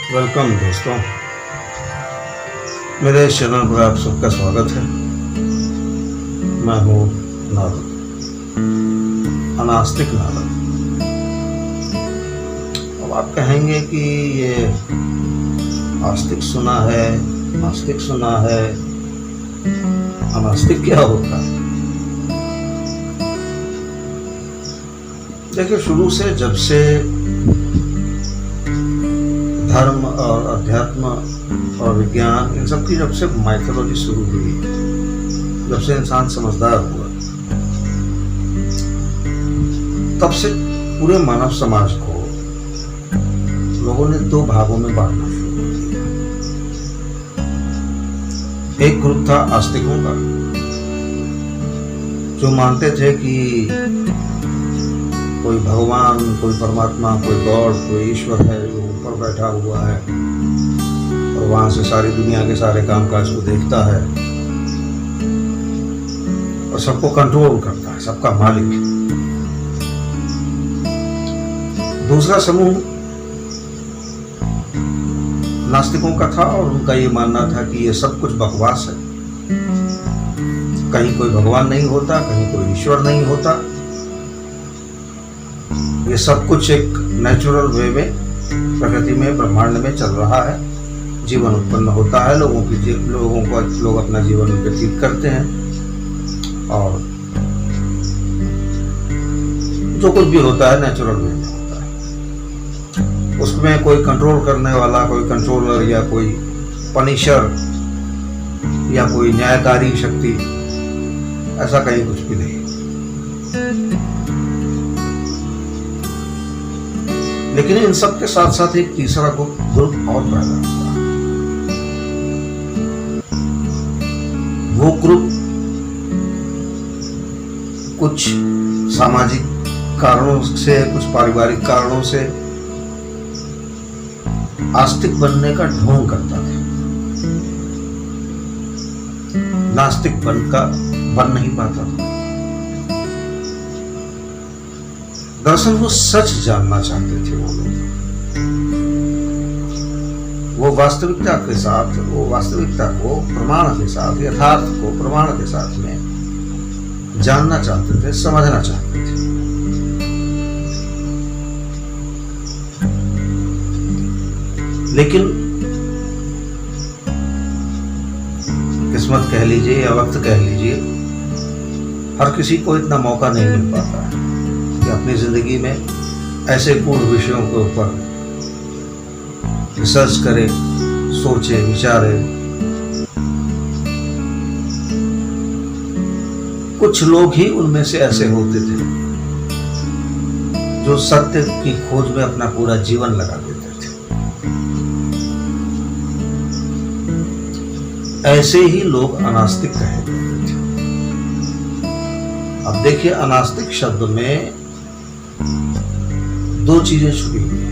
Welcome दोस्तों, मेरे channel पर आप सबका स्वागत है। मैं हूँ नारद, अनास्तिक नारद। अब आप कहेंगे कि ये आस्तिक सुना है, नास्तिक सुना है, अनास्तिक क्या होता है? देखिए, शुरू से जब से धर्म और अध्यात्म और विज्ञान इन सब की जब से माइथोलॉजी शुरू हुई, जब से इंसान समझदार हुआ, तब से पूरे मानव समाज को लोगों ने दो भागों में बांटना शुरू कर दिया। एक ग्रुप था आस्तिकों का, जो मानते थे कि कोई भगवान, कोई परमात्मा, कोई गॉड, कोई ईश्वर है जो ऊपर बैठा हुआ है और वहां से सारी दुनिया के सारे कामकाज को देखता है और सबको कंट्रोल करता है, सबका मालिक है। दूसरा समूह नास्तिकों का था और उनका ये मानना था कि ये सब कुछ बकवास है, कहीं कोई भगवान नहीं होता, कहीं कोई ईश्वर नहीं होता, ये सब कुछ एक नेचुरल वे में प्रकृति में, ब्रह्मांड में चल रहा है। जीवन उत्पन्न होता है, लोग अपना जीवन व्यतीत करते हैं और जो कुछ भी होता है नेचुरल वे में होता है। उसमें कोई कंट्रोल करने वाला, कोई कंट्रोलर या कोई पनिशर या कोई न्यायकारी शक्ति, ऐसा कहीं कुछ भी नहीं। लेकिन इन सब के साथ साथ एक तीसरा ग्रुप और पैदा हुआ। वो ग्रुप कुछ सामाजिक कारणों से, कुछ पारिवारिक कारणों से आस्तिक बनने का ढोंग करता था, नास्तिक बन नहीं पाता था। दरअसल वो सच जानना चाहते थे। वो वास्तविकता के साथ, वो वास्तविकता को प्रमाण के साथ, यथार्थ को प्रमाण के साथ में जानना चाहते थे, समझना चाहते थे। लेकिन किस्मत कह लीजिए या वक्त कह लीजिए, हर किसी को इतना मौका नहीं मिल पाता है कि अपनी जिंदगी में ऐसे पूर्ण विषयों के ऊपर रिसर्च करे, सोचे, विचारे। कुछ लोग ही उनमें से ऐसे होते थे जो सत्य की खोज में अपना पूरा जीवन लगा देते थे। ऐसे ही लोग अनास्तिक कहे जाते थे। अब देखिए, अनास्तिक शब्द में दो चीजें छुपी हुई है।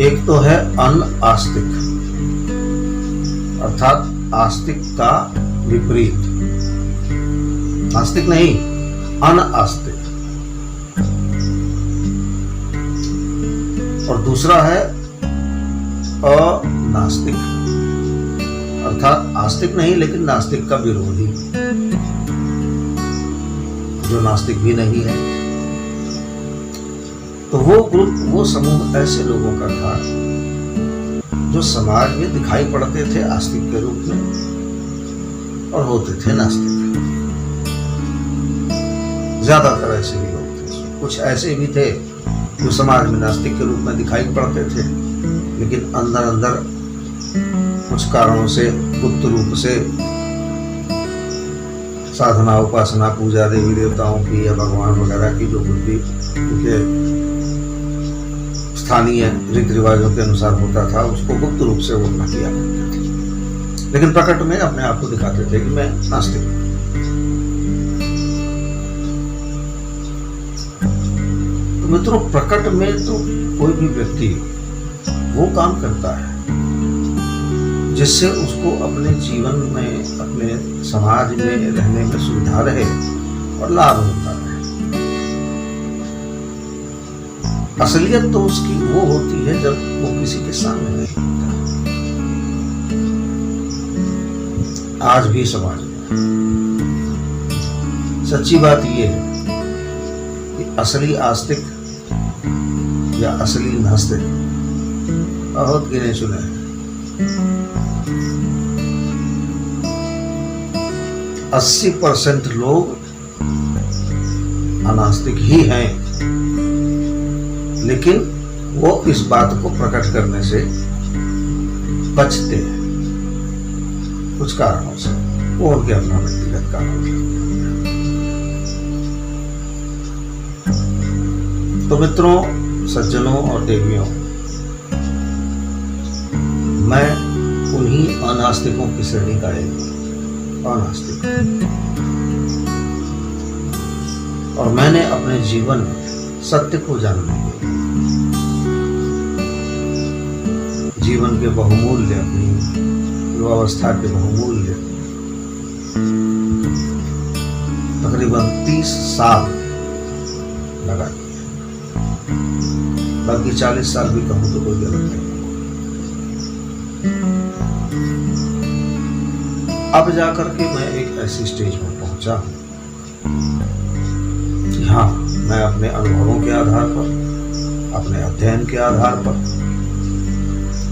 एक तो है अनआस्तिक, अर्थात आस्तिक का विपरीत, आस्तिक नहीं, अनआस्तिक। और दूसरा है अनास्तिक, अर्थात आस्तिक नहीं लेकिन नास्तिक का विरोधी, जो नास्तिक भी नहीं है। तो वो ग्रुप, वो समूह ऐसे लोगों का था जो समाज में दिखाई पड़ते थे आस्तिक के रूप में और होते थे नास्तिक। ज्यादातर ऐसे ही लोग थे। कुछ ऐसे भी थे जो समाज में नास्तिक के रूप में दिखाई पड़ते थे, लेकिन अंदर अंदर कुछ कारणों से, गुप्त रूप से साधना, उपासना, पूजा देवी देवताओं की या भगवान वगैरह की जो कुछ भी उनके स्थानीय रीति रिवाजों के अनुसार होता था, उसको गुप्त रूप से वो अपना किया करते थे, लेकिन प्रकट में अपने आप को दिखाते थे कि मैं नास्तिक हूं। तो मित्रों, प्रकट में तो कोई भी व्यक्ति वो काम करता है जिससे उसको अपने जीवन में, अपने समाज में रहने में सुविधा रहे और लाभ होता है। असलियत तो उसकी वो होती है जब वो किसी के सामने नहीं होता। आज भी समाज में सच्ची बात ये है कि असली आस्तिक या असली नास्तिक बहुत गिने चुने हैं। 80% लोग अनास्तिक ही हैं, लेकिन वो इस बात को प्रकट करने से बचते हैं कुछ कारणों से। वो उनके अपना व्यक्तिगत कारण है। तो मित्रों, सज्जनों और देवियों, मैं उन्हीं अनास्तिकों की श्रेणी का एक अनास्तिक, और मैंने अपने जीवन में सत्य को जानने के लिए जीवन के बहुमूल्य, अपनी युवावस्था के बहुमूल्य तकरीबन 30 साल लगा दिए, बल्कि 40 साल भी कहूं तो कोई गलत नहीं। अब जाकर के मैं एक ऐसी स्टेज पर पहुंचा हूं कि हाँ, मैं अपने अनुभवों के आधार पर, अपने अध्ययन के आधार पर,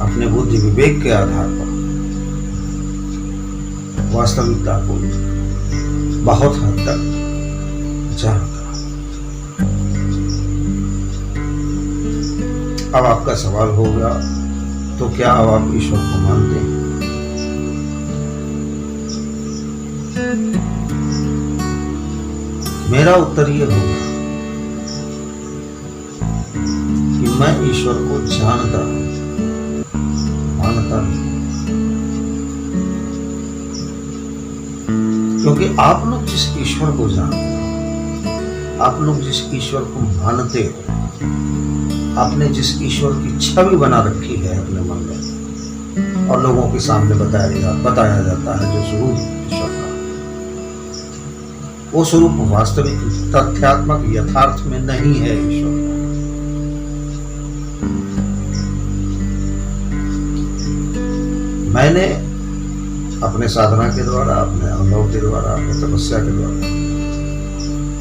अपने बुद्धि विवेक के आधार पर वास्तविकता को बहुत हद तक जानता। अब आपका सवाल होगा, तो क्या अब आप ईश्वर को मानते हैं? मेरा उत्तर ये होगा कि मैं ईश्वर को जानता हूं, मानता नहीं। क्योंकि आप लोग जिस ईश्वर को जानते हो, आप लोग जिस ईश्वर को मानते हो, आपने जिस ईश्वर की छवि बना रखी है अपने मन में और लोगों के सामने बताया जाता है जो स्वरूप ईश्वर का, वो स्वरूप वास्तविक तथ्यात्मक यथार्थ में नहीं है ईश्वर का। मैंने अपने साधना के द्वारा, अपने अनुभव के द्वारा, अपने तपस्या के द्वारा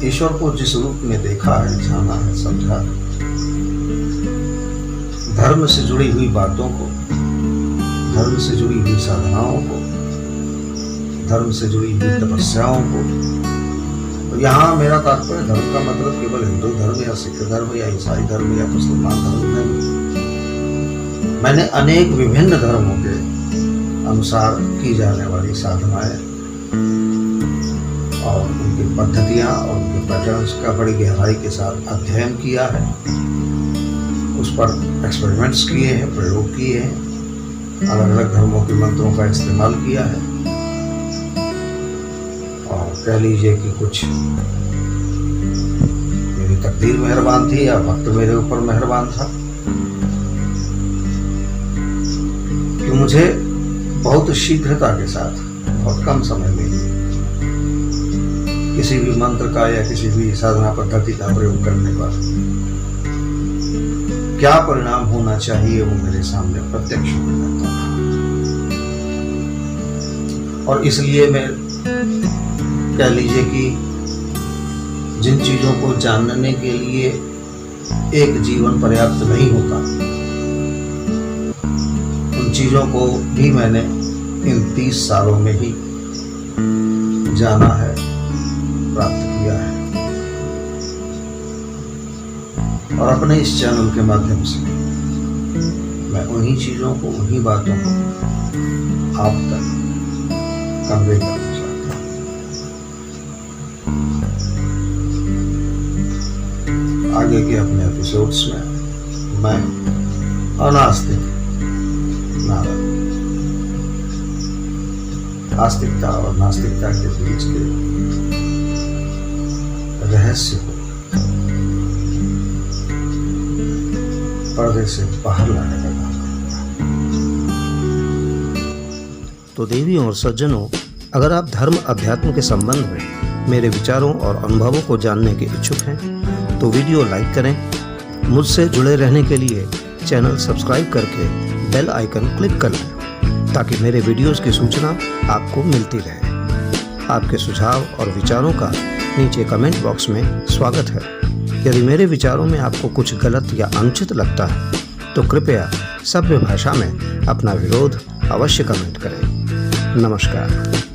ईश्वर को जिस रूप में देखा है, जाना है, समझा है, धर्म से जुड़ी हुई बातों को, धर्म से जुड़ी हुई साधनाओं को, धर्म से जुड़ी हुई तपस्याओं को, तो यहाँ मेरा तात्पर्य धर्म का मतलब केवल हिंदू धर्म या सिख धर्म या ईसाई धर्म या मुसलमान धर्म नहीं। मैंने अनेक विभिन्न धर्मों के अनुसार की जाने वाली साधनाएं और उनकी पद्धतियां और उनके पैटर्न्स का बड़ी गहराई के साथ अध्ययन किया है, उस पर एक्सपेरिमेंट्स किए हैं, प्रयोग किए हैं, अलग अलग धर्मों के मंत्रों का इस्तेमाल किया है, और कह लीजिए कि कुछ मेरी तकदीर मेहरबान थी या वक्त मेरे ऊपर मेहरबान था कि मुझे बहुत शीघ्रता के साथ, बहुत कम समय में किसी भी मंत्र का या किसी भी साधना पद्धति का प्रयोग करने पर क्या परिणाम होना चाहिए वो मेरे सामने प्रत्यक्ष हो जाता था। और इसलिए मैं कह लीजिए कि जिन चीजों को जानने के लिए एक जीवन पर्याप्त नहीं होता, उन चीजों को भी मैंने इन 30 सालों में ही जाना है, प्राप्त किया है। और अपने इस चैनल के माध्यम से मैं उन्हीं चीजों को, उन्हीं बातों को आप तक कन्वे करना चाहता हूं। आगे के अपने एपिसोड्स में मैं अनास्तिक नारद, आस्तिकता और नास्तिकता के बीच के रहस्य को पर्दे से बाहर लाने का काम करूंगा। तो देवियों और सज्जनों, अगर आप धर्म अध्यात्म के संबंध में मेरे विचारों और अनुभवों को जानने के इच्छुक हैं तो वीडियो लाइक करें, मुझसे जुड़े रहने के लिए चैनल सब्सक्राइब करके बेल आइकन क्लिक कर लें ताकि मेरे वीडियोस की सूचना आपको मिलती रहे। आपके सुझाव और विचारों का नीचे कमेंट बॉक्स में स्वागत है। यदि मेरे विचारों में आपको कुछ गलत या अनुचित लगता है तो कृपया सभ्य भाषा में अपना विरोध अवश्य कमेंट करें। नमस्कार।